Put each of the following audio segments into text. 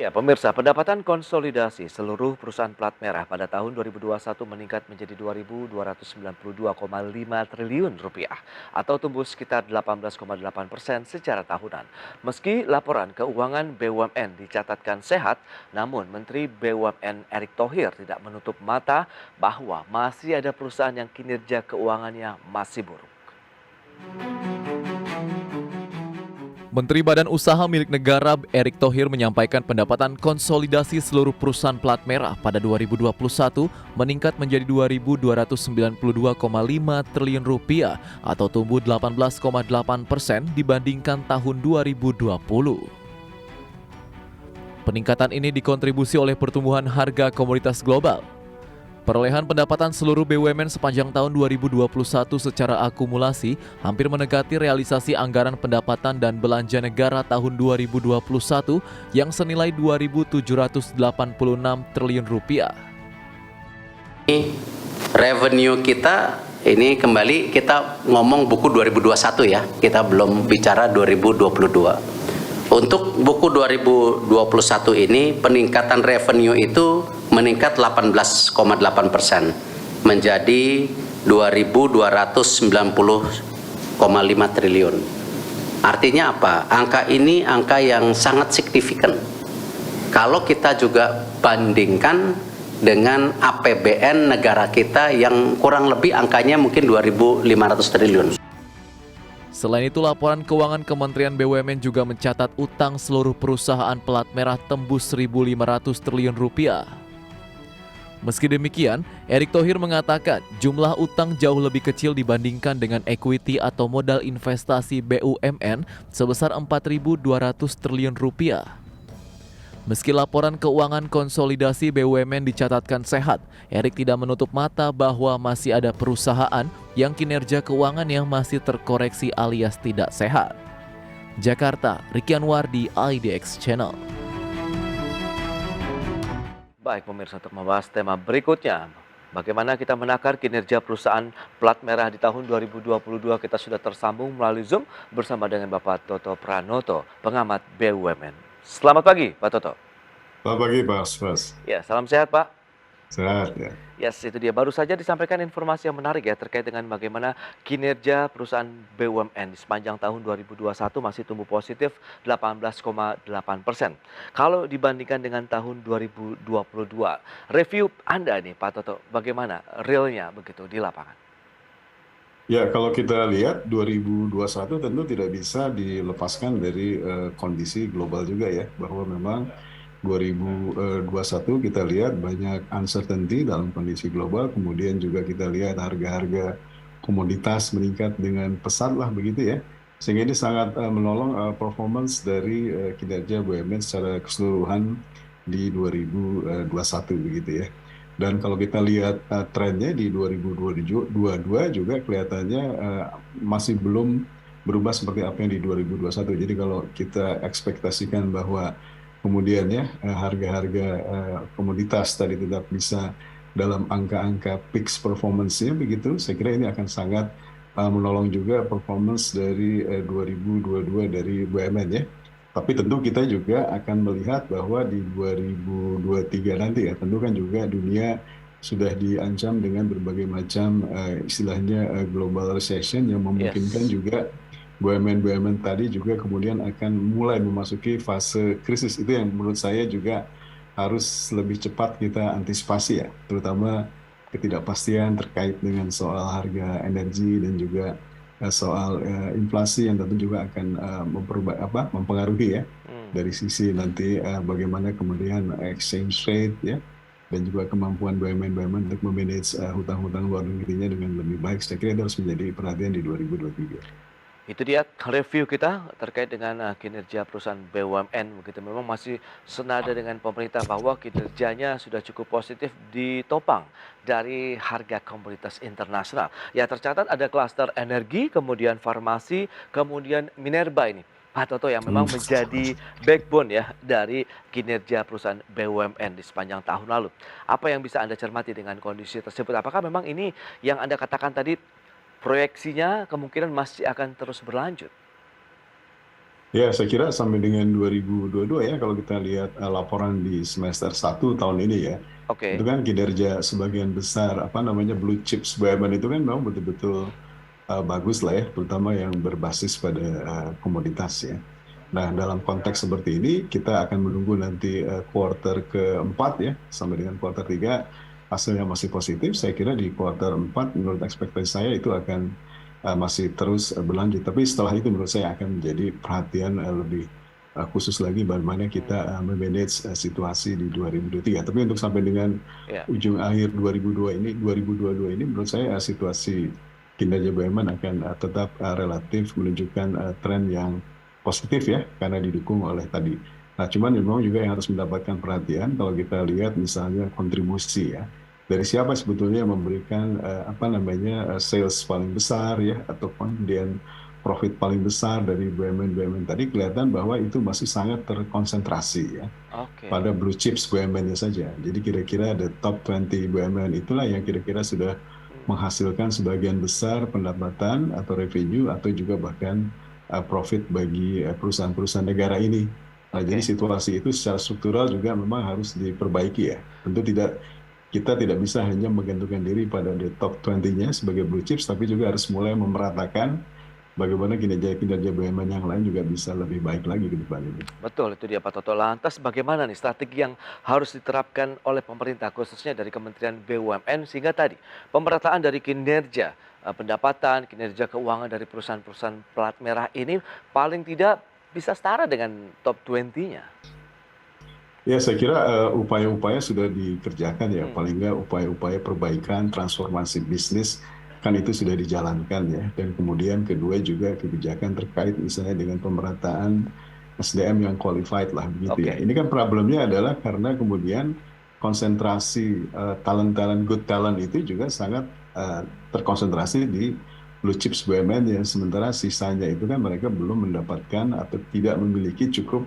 Ya, pemirsa, pendapatan konsolidasi seluruh perusahaan plat merah pada tahun 2021 meningkat menjadi 2.292,5 triliun rupiah atau tumbuh sekitar 18,8% secara tahunan. Meski laporan keuangan BUMN dicatatkan sehat, namun Menteri BUMN Erick Thohir tidak menutup mata bahwa masih ada perusahaan yang kinerja keuangannya masih buruk. Menteri Badan Usaha milik negara Erick Thohir menyampaikan pendapatan konsolidasi seluruh perusahaan plat merah pada 2021 meningkat menjadi 2.292,5 triliun rupiah atau tumbuh 18,8% dibandingkan tahun 2020. Peningkatan ini dikontribusi oleh pertumbuhan harga komoditas global. Perolehan pendapatan seluruh BUMN sepanjang tahun 2021 secara akumulasi hampir mendekati realisasi anggaran pendapatan dan belanja negara tahun 2021 yang senilai 2.786 triliun rupiah. Revenue kita ini kembali kita ngomong buku 2021 ya, kita belum bicara 2022. Untuk buku 2021 ini peningkatan revenue itu meningkat 18,8% menjadi 2.290,5 triliun. Artinya apa? Angka ini angka yang sangat signifikan. Kalau kita juga bandingkan dengan APBN negara kita yang kurang lebih angkanya mungkin 2.500 triliun. Selain itu, laporan keuangan Kementerian BUMN juga mencatat utang seluruh perusahaan pelat merah tembus 1.500 triliun rupiah. Meski demikian, Erick Thohir mengatakan jumlah utang jauh lebih kecil dibandingkan dengan equity atau modal investasi BUMN sebesar 4.200 triliun rupiah. Meski laporan keuangan konsolidasi BUMN dicatatkan sehat, Erick tidak menutup mata bahwa masih ada perusahaan yang kinerja keuangan yang masih terkoreksi alias tidak sehat. Jakarta, Ricky Anwardi, IDX Channel. Baik pemirsa, untuk membahas tema berikutnya, bagaimana kita menakar kinerja perusahaan plat merah di tahun 2022, kita sudah tersambung melalui Zoom bersama dengan Bapak Toto Pranoto, pengamat BUMN. Selamat pagi Pak Toto. Selamat pagi Mas. Ya, salam sehat Pak. Sehat ya. Yes, itu dia. Baru saja disampaikan informasi yang menarik ya terkait dengan bagaimana kinerja perusahaan BUMN di sepanjang tahun 2021 masih tumbuh positif 18,8%. Kalau dibandingkan dengan tahun 2022, review Anda nih Pak Toto, bagaimana realnya begitu di lapangan? Ya, kalau kita lihat 2021 tentu tidak bisa dilepaskan dari kondisi global juga ya, bahwa memang 2021 kita lihat banyak uncertainty dalam kondisi global, kemudian juga kita lihat harga-harga komoditas meningkat dengan pesat lah begitu ya, sehingga ini sangat menolong performance dari kinerja BUMN secara keseluruhan di 2021 begitu ya. Dan kalau kita lihat trennya di 2022 juga kelihatannya masih belum berubah seperti apa yang di 2021. Jadi kalau kita ekspektasikan bahwa kemudian ya harga-harga komoditas tadi tetap bisa dalam angka-angka peak performance-nya begitu, saya kira ini akan sangat menolong juga performance dari 2022 dari BUMN ya. Tapi tentu kita juga akan melihat bahwa di 2023 nanti ya, tentu kan juga dunia sudah diancam dengan berbagai macam istilahnya global recession yang memungkinkan Yes. juga BUMN-BUMN tadi juga kemudian akan mulai memasuki fase krisis. Itu yang menurut saya juga harus lebih cepat kita antisipasi ya, terutama ketidakpastian terkait dengan soal harga energi dan juga soal inflasi yang tentu juga akan mempengaruhi ya dari sisi nanti bagaimana kemudian exchange rate ya dan juga kemampuan BUMN untuk memanage hutang-hutang luar negerinya dengan lebih baik. Saya kira itu harus menjadi perhatian di 2023. Itu dia review kita terkait dengan kinerja perusahaan BUMN begitu. Memang masih senada dengan pemerintah bahwa kinerjanya sudah cukup positif ditopang dari harga komoditas internasional. Ya, tercatat ada klaster energi, kemudian farmasi, kemudian minerba ini Pak Toto yang memang menjadi backbone ya dari kinerja perusahaan BUMN di sepanjang tahun lalu. Apa yang bisa Anda cermati dengan kondisi tersebut? Apakah memang ini yang Anda katakan tadi proyeksinya kemungkinan masih akan terus berlanjut? Ya, saya kira sampai dengan 2022 ya, kalau kita lihat laporan di semester 1 tahun ini ya, itu Oke. kan kinerja sebagian besar apa namanya blue chips BUMN itu kan memang betul-betul bagus lah ya, terutama yang berbasis pada komoditas ya. Nah, dalam konteks seperti ini, kita akan menunggu nanti kuarter keempat ya, sampai dengan kuarter 3, hasilnya masih positif. Saya kira di kuarter 4, menurut ekspektasi saya itu akan masih terus berlanjut. Tapi setelah itu menurut saya akan menjadi perhatian lebih khusus lagi bagaimana kita memanage situasi di 2023. Tapi untuk sampai dengan Ya. ujung akhir 2022 ini menurut saya situasi kinerja BUMN akan tetap relatif menunjukkan tren yang positif ya, karena didukung oleh tadi. Nah, cuman memang juga yang harus mendapatkan perhatian kalau kita lihat misalnya kontribusi ya. Dari siapa sebetulnya yang memberikan apa namanya sales paling besar ya, atau kemudian profit paling besar dari BUMN-BUMN tadi, kelihatan bahwa itu masih sangat terkonsentrasi ya Oke. pada blue chips BUMN-nya saja. Jadi kira-kira the top 20 BUMN itulah yang kira-kira sudah menghasilkan sebagian besar pendapatan atau revenue atau juga bahkan profit bagi perusahaan-perusahaan negara ini. Nah, jadi Oke. situasi itu secara struktural juga memang harus diperbaiki ya. Tentu kita tidak bisa hanya menggantungkan diri pada the top 20-nya sebagai blue chips, tapi juga harus mulai memeratakan bagaimana kinerja-kinerja BUMN yang lain juga bisa lebih baik lagi ke depan ini. Betul, itu dia Pak Toto. Lantas bagaimana nih strategi yang harus diterapkan oleh pemerintah khususnya dari Kementerian BUMN sehingga tadi pemerataan dari kinerja pendapatan, kinerja keuangan dari perusahaan-perusahaan plat merah ini paling tidak bisa setara dengan top 20-nya. Ya, saya kira upaya-upaya sudah dikerjakan ya, Hmm, paling nggak upaya-upaya perbaikan transformasi bisnis kan itu sudah dijalankan ya. Dan kemudian kedua juga kebijakan terkait misalnya dengan pemerataan SDM yang qualified lah begitu ya. oke, Ini kan problemnya adalah karena kemudian konsentrasi talent-talent, good talent itu juga sangat terkonsentrasi di blue chips BUMN yang sementara sisanya itu kan mereka belum mendapatkan atau tidak memiliki cukup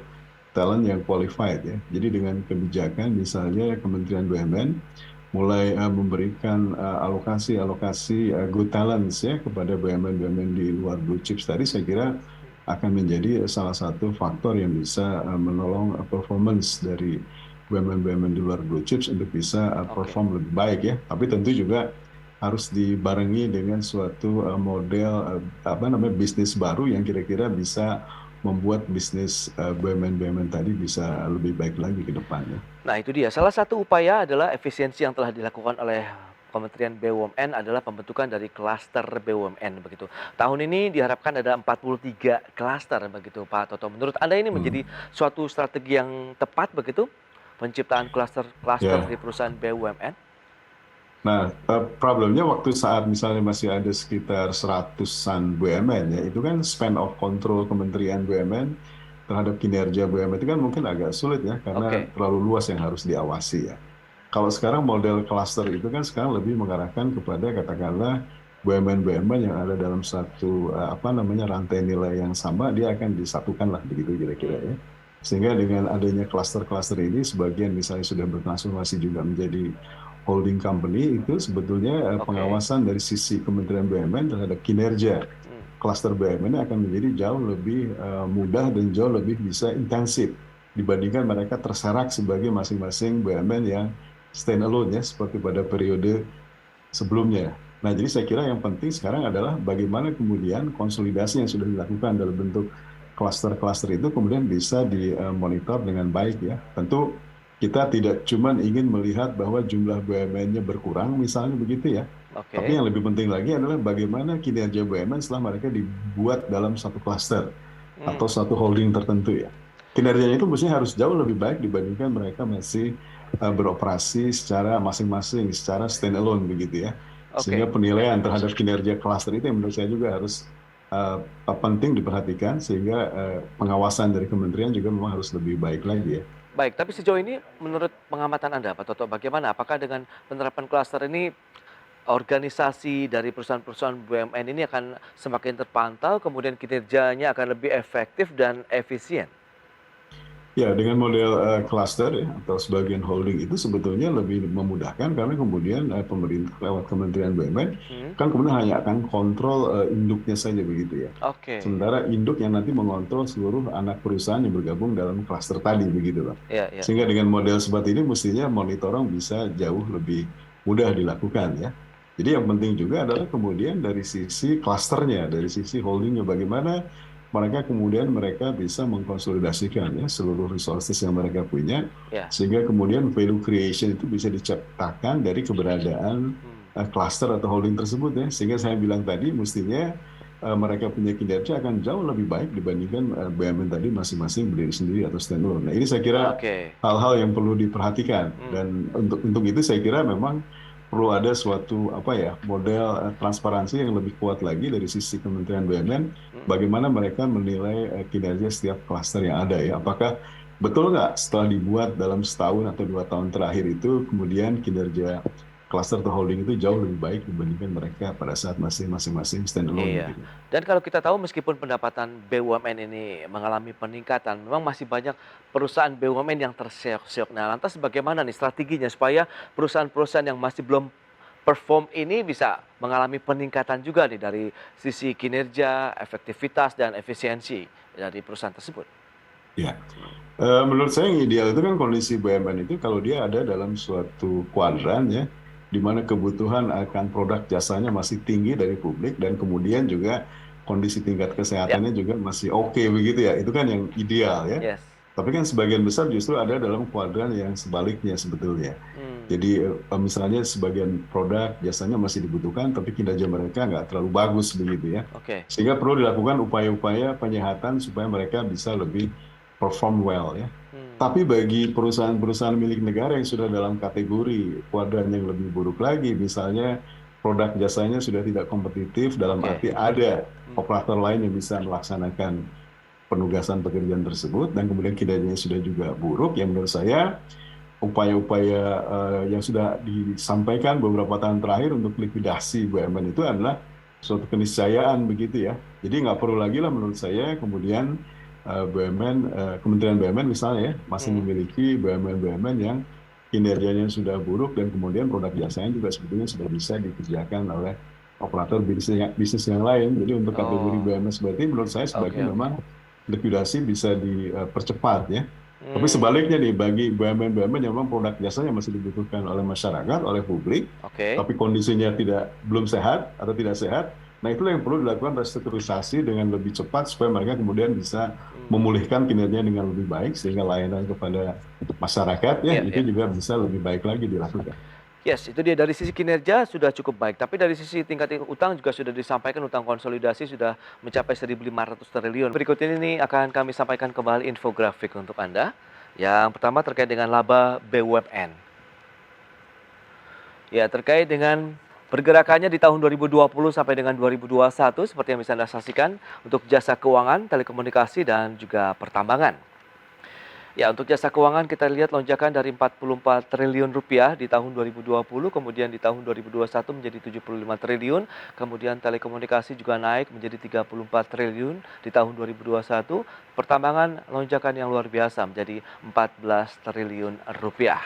talent yang qualified ya. Jadi dengan kebijakan misalnya Kementerian BUMN mulai memberikan alokasi-alokasi good talents ya kepada BUMN-BUMN di luar blue chips tadi, saya kira akan menjadi salah satu faktor yang bisa menolong performance dari BUMN-BUMN di luar blue chips untuk bisa oke. perform lebih baik ya. Tapi tentu juga harus dibarengi dengan suatu model apa namanya bisnis baru yang kira-kira bisa membuat bisnis BUMN-BUMN tadi bisa lebih baik lagi ke depannya. Nah, itu dia. Salah satu upaya adalah efisiensi yang telah dilakukan oleh Kementerian BUMN adalah pembentukan dari klaster BUMN begitu. Tahun ini diharapkan ada 43 klaster begitu Pak Toto. Menurut Anda ini Hmm. menjadi suatu strategi yang tepat begitu? Penciptaan klaster-klaster di Ya, perusahaan BUMN? nah problemnya waktu saat misalnya masih ada sekitar seratusan BUMN ya, itu kan span of control Kementerian BUMN terhadap kinerja BUMN itu kan mungkin agak sulit ya, karena Oke, terlalu luas yang harus diawasi ya. Kalau sekarang model cluster itu kan sekarang lebih mengarahkan kepada katakanlah BUMN-BUMN yang ada dalam satu apa namanya rantai nilai yang sama, dia akan disatukan lah begitu kira-kira ya. Sehingga dengan adanya cluster-cluster ini sebagian misalnya sudah bertransformasi juga menjadi holding company, itu sebetulnya oke. pengawasan dari sisi Kementerian BUMN terhadap kinerja Hmm, cluster BUMN akan menjadi jauh lebih mudah dan jauh lebih bisa intensif dibandingkan mereka terserak sebagai masing-masing BUMN yang stand alone ya, seperti pada periode sebelumnya. Nah, jadi saya kira yang penting sekarang adalah bagaimana kemudian konsolidasi yang sudah dilakukan dalam bentuk klaster-klaster itu kemudian bisa dimonitor dengan baik ya. Tentu kita tidak cuma ingin melihat bahwa jumlah BUMN-nya berkurang misalnya begitu ya. Tapi oke. yang lebih penting lagi adalah bagaimana kinerja BUMN setelah mereka dibuat dalam satu klaster Hmm, atau satu holding tertentu ya. Kinerjanya itu mestinya harus jauh lebih baik dibandingkan mereka masih beroperasi secara masing-masing, secara stand alone begitu ya. Sehingga oke. penilaian terhadap kinerja klaster itu yang menurut saya juga harus penting diperhatikan, sehingga pengawasan dari kementerian juga memang harus lebih baik lagi ya. Baik, tapi sejauh ini menurut pengamatan Anda Pak Toto bagaimana? Apakah dengan penerapan klaster ini organisasi dari perusahaan-perusahaan BUMN ini akan semakin terpantau, kemudian kinerjanya akan lebih efektif dan efisien. Ya, dengan model cluster ya, atau sebagian holding itu sebetulnya lebih memudahkan karena kemudian pemerintah lewat Kementerian BUMN Hmm, kan kemudian hanya akan kontrol induknya saja begitu ya. oke. Sementara induk yang nanti mengontrol seluruh anak perusahaan yang bergabung dalam cluster tadi begitu loh. Ya, ya, Sehingga dengan model seperti ini mestinya monitoring bisa jauh lebih mudah dilakukan ya. Jadi yang penting juga adalah kemudian dari sisi clusternya, dari sisi holdingnya bagaimana mereka bisa mengkonsolidasikan ya seluruh resources yang mereka punya ya. sehingga kemudian value creation itu bisa diciptakan dari keberadaan Hmm, cluster atau holding tersebut ya sehingga saya bilang tadi mestinya mereka punya kinerja akan jauh lebih baik dibandingkan BUMN tadi masing-masing berdiri sendiri atau standalone. Nah ini saya kira oke. hal-hal yang perlu diperhatikan Hmm, dan untuk itu saya kira memang perlu ada suatu apa ya model transparansi yang lebih kuat lagi dari sisi Kementerian BUMN hmm. bagaimana mereka menilai kinerja setiap klaster yang ada ya. Apakah betul nggak setelah dibuat dalam setahun atau 2 tahun terakhir itu kemudian kinerja klaster atau holding itu jauh lebih baik dibandingkan mereka pada saat masing-masing standalone Iya. begitu. Dan kalau kita tahu meskipun pendapatan BUMN ini mengalami peningkatan, memang masih banyak perusahaan BUMN yang terseok-seok. Nah, lantas bagaimana nih strateginya supaya perusahaan-perusahaan yang masih belum perform ini bisa mengalami peningkatan juga nih dari sisi kinerja, efektivitas, dan efisiensi dari perusahaan tersebut? Ya, menurut saya yang ideal itu kan kondisi BUMN itu kalau dia ada dalam suatu kuadran ya, di mana kebutuhan akan produk jasanya masih tinggi dari publik dan kemudian juga kondisi tingkat Ya, kesehatannya juga masih oke begitu ya, itu kan yang ideal ya. yes. Tapi kan sebagian besar justru ada dalam kuadran yang sebaliknya sebetulnya. Hmm, Jadi misalnya sebagian produk jasanya masih dibutuhkan, tapi kinerja mereka nggak terlalu bagus begitu ya. oke. Sehingga perlu dilakukan upaya-upaya penyehatan supaya mereka bisa lebih perform well ya. Hmm, Tapi bagi perusahaan-perusahaan milik negara yang sudah dalam kategori kuadran yang lebih buruk lagi, misalnya produk jasanya sudah tidak kompetitif dalam oke. arti ada Hmm, operator lain yang bisa melaksanakan penugasan pekerjaan tersebut dan kemudian kinerjanya sudah juga buruk, yang menurut saya upaya-upaya yang sudah disampaikan beberapa tahun terakhir untuk likuidasi BUMN itu adalah suatu keniscayaan begitu ya. Jadi nggak perlu lagi lah menurut saya kemudian BUMN, Kementerian BUMN misalnya ya, masih hmm. memiliki BUMN-BUMN yang kinerjanya sudah buruk dan kemudian produk jasanya juga sebetulnya sudah bisa dikerjakan oleh operator bisnis yang lain. Jadi untuk kategori Oh, BUMN seperti ini menurut saya oke, sebaiknya oke. memang likuidasi bisa dipercepat ya. Tapi Hmm, sebaliknya nih, bagi BUMN-BUMN yang memang produk jasanya masih dibutuhkan oleh masyarakat, oleh publik, oke. tapi kondisinya belum sehat atau tidak sehat, nah itulah yang perlu dilakukan restrukturisasi dengan lebih cepat supaya mereka kemudian bisa Hmm. memulihkan kinerjanya dengan lebih baik sehingga layanan kepada masyarakat ya Iya, itu iya. juga bisa lebih baik lagi dilakukan. Yes, itu dia dari sisi kinerja sudah cukup baik, tapi dari sisi tingkat utang juga sudah disampaikan utang konsolidasi sudah mencapai 1.500 triliun. Berikut ini nih akan kami sampaikan kembali infografik untuk Anda. Yang pertama terkait dengan laba BUMN. Ya, terkait dengan pergerakannya di tahun 2020 sampai dengan 2021 seperti yang bisa Anda saksikan untuk jasa keuangan, telekomunikasi dan juga pertambangan. Ya, untuk jasa keuangan kita lihat lonjakan dari 44 triliun rupiah di tahun 2020, kemudian di tahun 2021 menjadi 75 triliun, kemudian telekomunikasi juga naik menjadi 34 triliun di tahun 2021, pertambangan lonjakan yang luar biasa menjadi 14 triliun rupiah.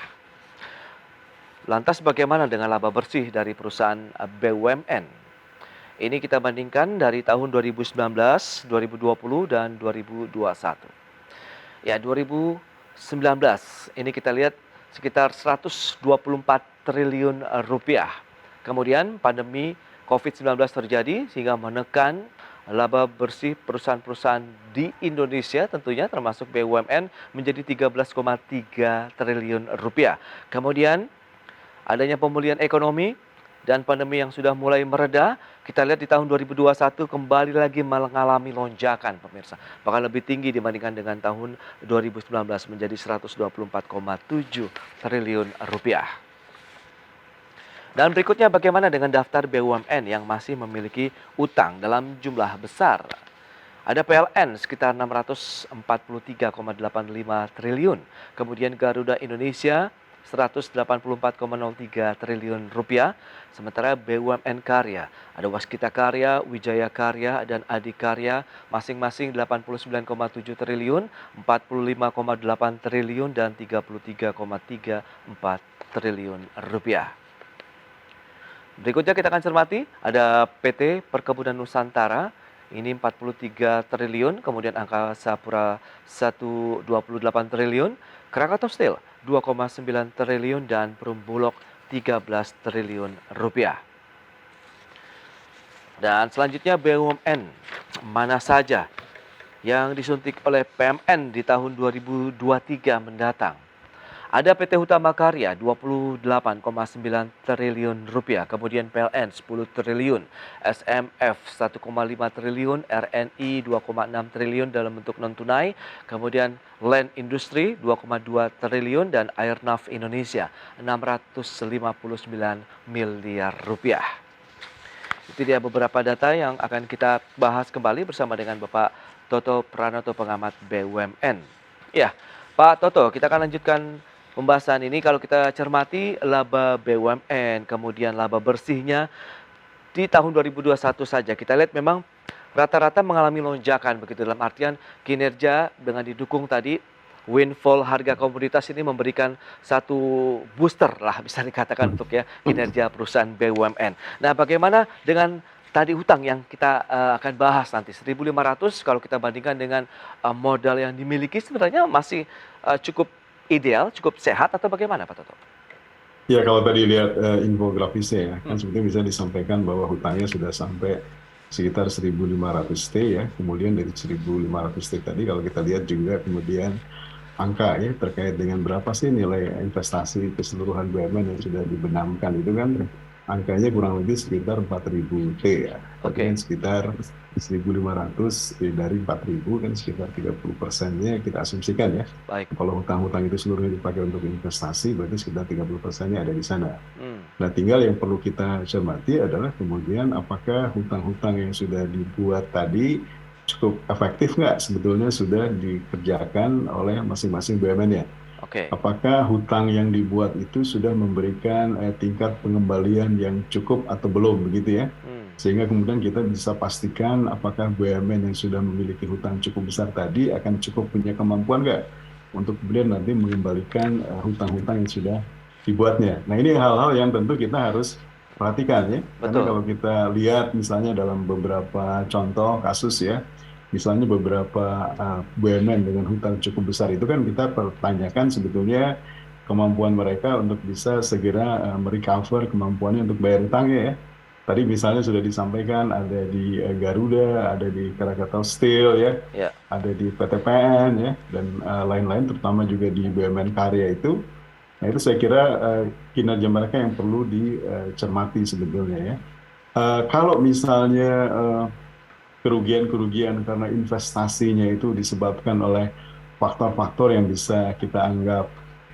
Lantas bagaimana dengan laba bersih dari perusahaan BUMN? Ini kita bandingkan dari tahun 2019, 2020, dan 2021. Ya, 2019 ini kita lihat sekitar 124 triliun rupiah. Kemudian pandemi COVID-19 terjadi sehingga menekan laba bersih perusahaan-perusahaan di Indonesia tentunya termasuk BUMN menjadi 13,3 triliun rupiah. Kemudian adanya pemulihan ekonomi dan pandemi yang sudah mulai mereda, kita lihat di tahun 2021 kembali lagi mengalami lonjakan pemirsa. Bahkan lebih tinggi dibandingkan dengan tahun 2019 menjadi 124,7 triliun rupiah. Dan berikutnya bagaimana dengan daftar BUMN yang masih memiliki utang dalam jumlah besar? Ada PLN sekitar 643,85 triliun. Kemudian Garuda Indonesia 184,03 triliun rupiah. Sementara BUMN Karya, ada Waskita Karya, Wijaya Karya, dan Adikarya masing-masing 89,7 triliun, 45,8 triliun, dan 33,34 triliun rupiah. Berikutnya kita akan cermati ada PT Perkebunan Nusantara, ini 43 triliun, kemudian Angkasa Pura 128 triliun, Krakatau Steel 2,9 triliun, dan Perum Bulog 13 triliun rupiah. Dan selanjutnya BUMN mana saja yang disuntik oleh PMN di tahun 2023 mendatang? Ada PT Hutama Karya 28,9 triliun rupiah, kemudian PLN 10 triliun, SMF 1,5 triliun, RNI 2,6 triliun dalam bentuk non tunai, kemudian Land Industri 2,2 triliun, dan Airnav Indonesia 659 miliar rupiah. Itu dia beberapa data yang akan kita bahas kembali bersama dengan Bapak Toto Pranoto, pengamat BUMN. Ya, Pak Toto, kita akan lanjutkan pembahasan ini. Kalau kita cermati laba BUMN, kemudian laba bersihnya di tahun 2021 saja, kita lihat memang rata-rata mengalami lonjakan begitu, dalam artian kinerja dengan didukung tadi windfall harga komoditas ini memberikan satu booster lah bisa dikatakan untuk ya kinerja perusahaan BUMN. Nah, bagaimana dengan tadi hutang yang kita akan bahas nanti 1.500, kalau kita bandingkan dengan modal yang dimiliki sebenarnya masih cukup ideal, cukup sehat, atau bagaimana Pak Toto? Ya, kalau tadi lihat infografisnya ya, kan sebetulnya bisa disampaikan bahwa hutangnya sudah sampai sekitar 1.500 T ya. Kemudian dari 1.500 T tadi kalau kita lihat juga kemudian angka ya terkait dengan berapa sih nilai investasi keseluruhan BUMN yang sudah dibenamkan, itu kan angkanya kurang lebih sekitar 4.000 T ya. Oke. Kan sekitar 1.500 dari 4.000 kan sekitar 30%-nya kita asumsikan ya. Baik. Kalau hutang-hutang itu seluruhnya dipakai untuk investasi, berarti sekitar 30%-nya ada di sana. Nah, tinggal yang perlu kita cermati adalah kemudian apakah hutang-hutang yang sudah dibuat tadi cukup efektif nggak sebetulnya sudah dikerjakan oleh masing-masing BUMN-nya. Oke. Apakah hutang yang dibuat itu sudah memberikan tingkat pengembalian yang cukup atau belum, begitu ya? Sehingga kemudian kita bisa pastikan apakah BUMN yang sudah memiliki hutang cukup besar tadi akan cukup punya kemampuan nggak untuk kemudian nanti mengembalikan hutang-hutang yang sudah dibuatnya. Nah, ini hal-hal yang tentu kita harus perhatikan ya. Betul. Karena kalau kita lihat misalnya dalam beberapa contoh kasus ya, misalnya beberapa BUMN dengan hutang cukup besar itu kan kita pertanyakan sebetulnya kemampuan mereka untuk bisa segera merecover kemampuannya untuk bayar hutangnya ya. Tadi misalnya sudah disampaikan ada di Garuda, ada di Krakatau Steel ya, ada di PTPN ya, dan lain-lain, terutama juga di BUMN Karya itu. Nah, itu saya kira kinerja mereka yang perlu dicermati sebetulnya ya. Kalau misalnya kerugian-kerugian karena investasinya itu disebabkan oleh faktor-faktor yang bisa kita anggap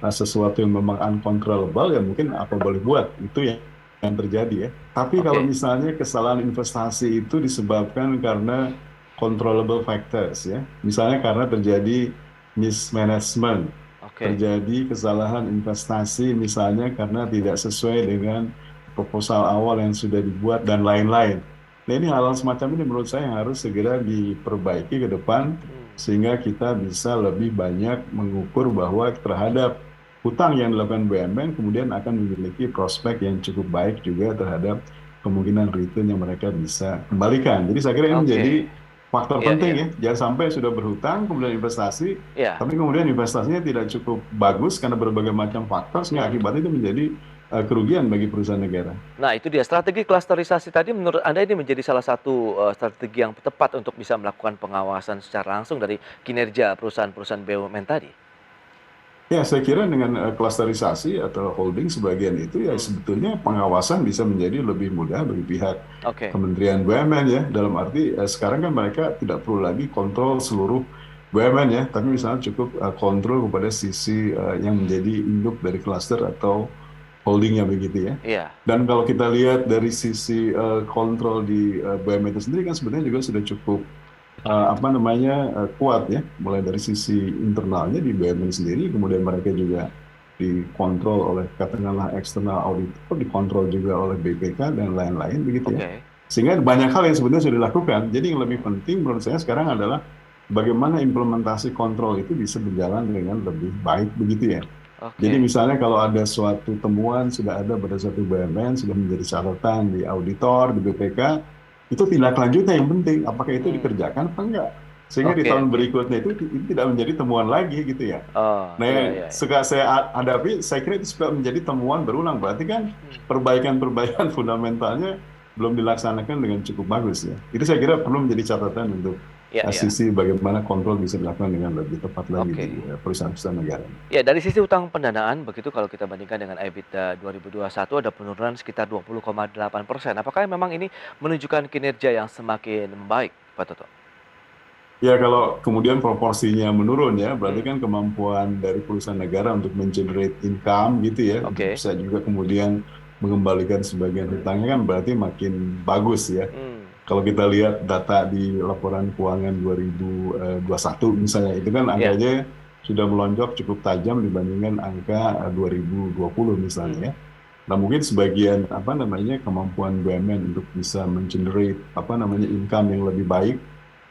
sesuatu yang memang uncontrollable, ya mungkin apa boleh buat, itu yang terjadi ya. Tapi kalau misalnya kesalahan investasi itu disebabkan karena controllable factors ya, misalnya karena terjadi mismanagement, terjadi kesalahan investasi misalnya karena tidak sesuai dengan proposal awal yang sudah dibuat dan lain-lain. Nah, ini hal-hal semacam ini menurut saya harus segera diperbaiki ke depan sehingga kita bisa lebih banyak mengukur bahwa terhadap hutang yang dilakukan BUMN kemudian akan memiliki prospek yang cukup baik juga terhadap kemungkinan return yang mereka bisa kembalikan. Jadi saya kira ini menjadi faktor penting ya. Jangan sampai sudah berhutang kemudian investasi, tapi kemudian investasinya tidak cukup bagus karena berbagai macam faktor sehingga akibatnya itu menjadi kerugian bagi perusahaan negara. Nah, itu dia strategi klasterisasi tadi. Menurut Anda ini menjadi salah satu strategi yang tepat untuk bisa melakukan pengawasan secara langsung dari kinerja perusahaan-perusahaan BUMN tadi? Ya, saya kira dengan klasterisasi atau holding sebagian itu ya sebetulnya pengawasan bisa menjadi lebih mudah bagi pihak Kementerian BUMN ya. Dalam arti sekarang kan mereka tidak perlu lagi kontrol seluruh BUMN ya, tapi misalnya cukup kontrol kepada sisi yang menjadi induk dari klaster atau holdingnya begitu ya. Dan kalau kita lihat dari sisi kontrol di BUMN itu sendiri kan sebenarnya juga sudah cukup kuat ya, mulai dari sisi internalnya di BUMN sendiri, kemudian mereka juga dikontrol oleh katakanlah eksternal auditor, dikontrol juga oleh BPK dan lain-lain begitu ya. Oke. Sehingga banyak hal yang sebenarnya sudah dilakukan. Jadi yang lebih penting menurut saya sekarang adalah bagaimana implementasi kontrol itu bisa berjalan dengan lebih baik begitu ya. Jadi Oke. misalnya kalau ada suatu temuan sudah ada pada suatu BUMN, sudah menjadi catatan di auditor, di BPK, itu tindak lanjutnya yang penting. Apakah itu Hmm. dikerjakan apa enggak? Sehingga di Oke, tahun oke. berikutnya itu tidak menjadi temuan lagi gitu ya. Oh, Nah, iya, yang iya, iya. suka saya hadapi, saya kira itu suka menjadi temuan berulang. Berarti kan Hmm. perbaikan-perbaikan fundamentalnya belum dilaksanakan dengan cukup bagus ya. Itu saya kira perlu menjadi catatan untuk Iya, iya. sisi bagaimana kontrol bisa dilakukan dengan lebih tepat lagi di Oke. perusahaan-perusahaan negara. Ya, dari sisi utang pendanaan begitu kalau kita bandingkan dengan EBITDA 2021 ada penurunan sekitar 20,8%. Apakah memang ini menunjukkan kinerja yang semakin membaik, Pak Toto? Ya, kalau kemudian proporsinya menurun ya, berarti Hmm. kan kemampuan dari perusahaan negara untuk men-generate income gitu ya, untuk Oke. bisa juga kemudian mengembalikan sebagian hutangnya kan berarti makin bagus ya. Hmm. Kalau kita lihat data di laporan keuangan 2021 misalnya, itu kan Ya. angkanya sudah melonjak cukup tajam dibandingkan angka 2020 misalnya Hmm. ya. Nah, mungkin sebagian apa namanya kemampuan BUMN untuk bisa men-generate apa namanya income yang lebih baik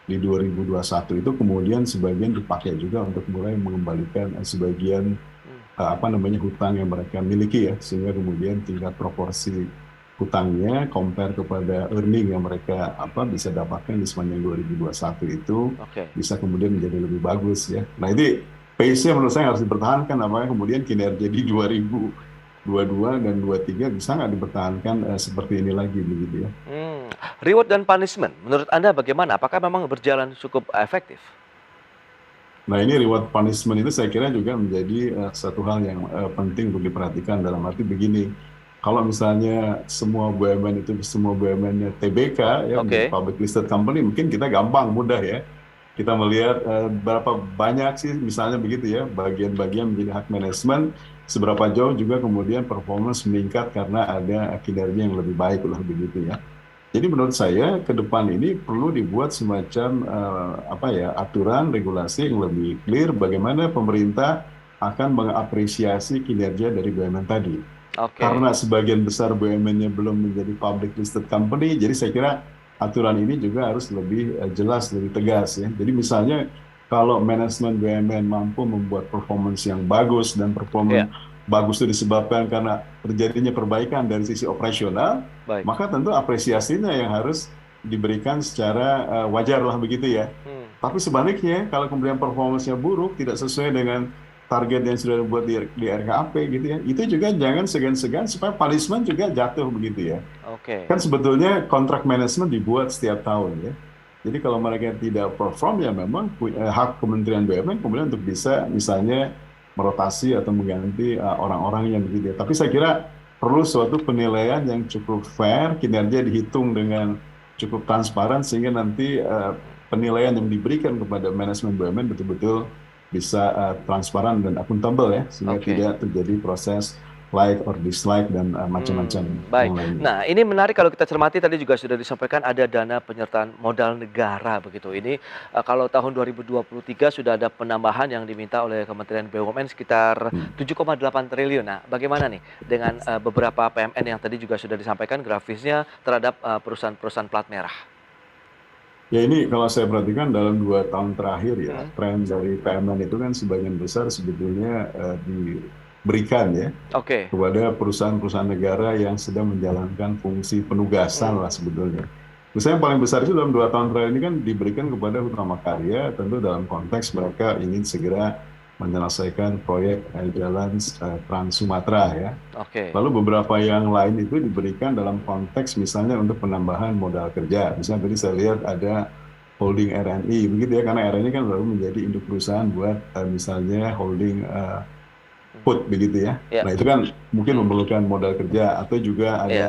di 2021 itu kemudian sebagian dipakai juga untuk mulai mengembalikan sebagian Hmm. apa namanya hutang yang mereka miliki ya, sehingga kemudian tingkat proporsi hutangnya compare kepada earning yang mereka apa bisa dapatkan di sepanjang 2021 itu Oke. bisa kemudian menjadi lebih bagus ya. Nah, ini pace-nya menurut saya harus dipertahankan, apakah kemudian kinerja di 2022 dan 2023 bisa nggak dipertahankan seperti ini lagi begitu ya. Hmm. Reward dan punishment, menurut Anda bagaimana? Apakah memang berjalan cukup efektif? Nah, ini reward punishment itu saya kira juga menjadi satu hal yang penting untuk diperhatikan dalam arti begini. Kalau misalnya semua BUMN itu semua BUMN-nya TBK ya menjadi Oke. public listed company, mungkin kita gampang mudah ya. Kita melihat berapa banyak sih misalnya begitu ya bagian-bagian menjadi hak manajemen, seberapa jauh juga kemudian performance meningkat karena ada kinerja yang lebih baik lah begitu ya. Jadi menurut saya ke depan ini perlu dibuat semacam apa ya aturan regulasi yang lebih clear bagaimana pemerintah akan mengapresiasi kinerja dari BUMN tadi. Oke. Karena sebagian besar BUMN-nya belum menjadi public listed company, jadi saya kira aturan ini juga harus lebih jelas, lebih tegas ya. Jadi misalnya kalau manajemen BUMN mampu membuat performance yang bagus dan Ya, performance bagus itu disebabkan karena terjadinya perbaikan dari sisi operasional, baik. maka tentu apresiasinya yang harus diberikan secara wajar lah begitu ya. Hmm. Tapi sebaliknya, kalau kemudian performanya buruk, tidak sesuai dengan target yang sudah dibuat di RKAP gitu ya, itu juga jangan segan-segan supaya punishment juga jatuh begitu ya. Oke. Kan sebetulnya kontrak manajemen dibuat setiap tahun ya. Jadi kalau mereka tidak perform ya memang hak Kementerian BUMN kemudian untuk bisa misalnya merotasi atau mengganti orang-orang yang begitu ya. Tapi saya kira perlu suatu penilaian yang cukup fair, kinerja dihitung dengan cukup transparan sehingga nanti penilaian yang diberikan kepada manajemen BUMN betul-betul bisa transparan dan akuntabel ya, sehingga Oke. tidak terjadi proses like or dislike dan macam-macam Baik. yang lainnya. Nah, ini menarik kalau kita cermati tadi juga sudah disampaikan ada dana penyertaan modal negara begitu. Ini kalau tahun 2023 sudah ada penambahan yang diminta oleh Kementerian BUMN sekitar Hmm. 7,8 triliun. Nah, bagaimana nih dengan beberapa PMN yang tadi juga sudah disampaikan grafisnya terhadap perusahaan-perusahaan plat merah? Ya ini kalau saya perhatikan dalam 2 tahun terakhir ya, Hmm. tren dari PMN itu kan sebagian besar sebetulnya diberikan ya Oke. kepada perusahaan-perusahaan negara yang sedang menjalankan fungsi penugasan lah Hmm. sebetulnya. Misalnya yang paling besar itu dalam 2 tahun terakhir ini kan diberikan kepada Hutama Karya, tentu dalam konteks mereka ingin segera menyelesaikan proyek jalan Trans Sumatera ya. Oke. Lalu beberapa yang lain itu diberikan dalam konteks misalnya untuk penambahan modal kerja. Misalnya tadi saya lihat ada holding RNI, begitu ya, karena RNI kan baru menjadi induk perusahaan buat misalnya holding food, begitu ya. Ya. Nah itu kan mungkin memerlukan modal kerja, atau juga Ya. ada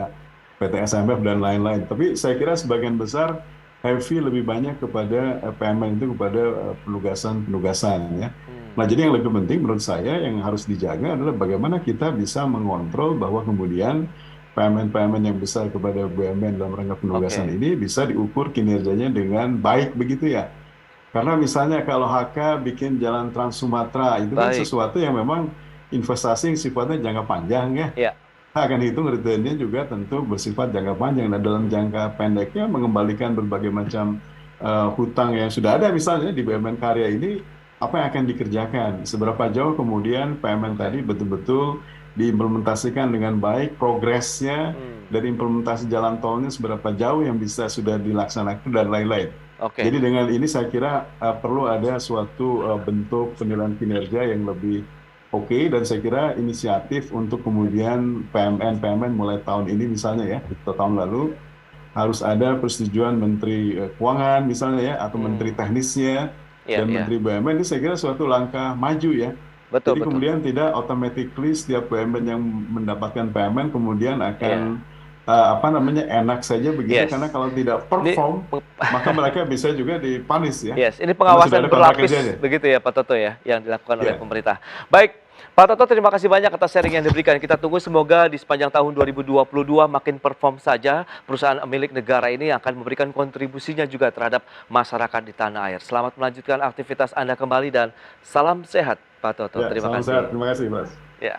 PT SMF dan lain-lain. Tapi saya kira sebagian besar heavy lebih banyak kepada PMN itu kepada penugasan-penugasan ya. Nah, jadi yang lebih penting menurut saya yang harus dijaga adalah bagaimana kita bisa mengontrol bahwa kemudian PMN-PMN yang besar kepada BUMN dalam rangka penugasan Oke. ini bisa diukur kinerjanya dengan baik begitu ya. Karena misalnya kalau HK bikin jalan Trans Sumatera itu kan Baik. sesuatu yang memang investasi yang sifatnya jangka panjang ya. Ya, Akan hitung returnnya juga tentu bersifat jangka panjang. Nah, dalam jangka pendeknya mengembalikan berbagai macam hutang yang sudah ada misalnya di BUMN Karya ini, apa yang akan dikerjakan? Seberapa jauh kemudian PMN oke. tadi betul-betul diimplementasikan dengan baik, progresnya Hmm, dari implementasi jalan tolnya seberapa jauh yang bisa sudah dilaksanakan dan lain-lain. oke. Jadi dengan ini saya kira perlu ada suatu bentuk penilaian kinerja yang lebih oke, dan saya kira inisiatif untuk kemudian PMN mulai tahun ini misalnya ya, atau tahun lalu harus ada persetujuan Menteri Keuangan misalnya ya, atau Menteri Hmm, Teknisnya iya, dan iya. Menteri BUMN. Ini saya kira suatu langkah maju ya. Betul, Jadi betul. kemudian tidak automatically setiap BUMN yang mendapatkan PMN kemudian Iya. akan apa namanya enak saja begitu, karena Yes. kalau tidak Ini perform maka mereka bisa juga dipanis ya, yes, ini karena sudah pengawasan ada kontrak berlapis kerjanya. begitu ya Pak Toto ya, yang dilakukan oleh Ya. pemerintah. Baik, Pak Toto terima kasih banyak atas sharing yang diberikan. Kita tunggu semoga di sepanjang tahun 2022 makin perform saja perusahaan milik negara ini akan memberikan kontribusinya juga terhadap masyarakat di tanah air. Selamat melanjutkan aktivitas Anda kembali dan salam sehat Pak Toto. Ya, Terima salam sehat. kasih. Terima kasih, Mas. Ya.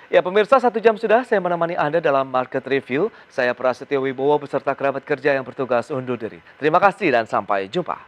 Ya, pemirsa, 1 jam sudah saya menemani Anda dalam Market Review. Saya Prasetyo Wibowo beserta kerabat kerja yang bertugas undur diri. Terima kasih dan sampai jumpa.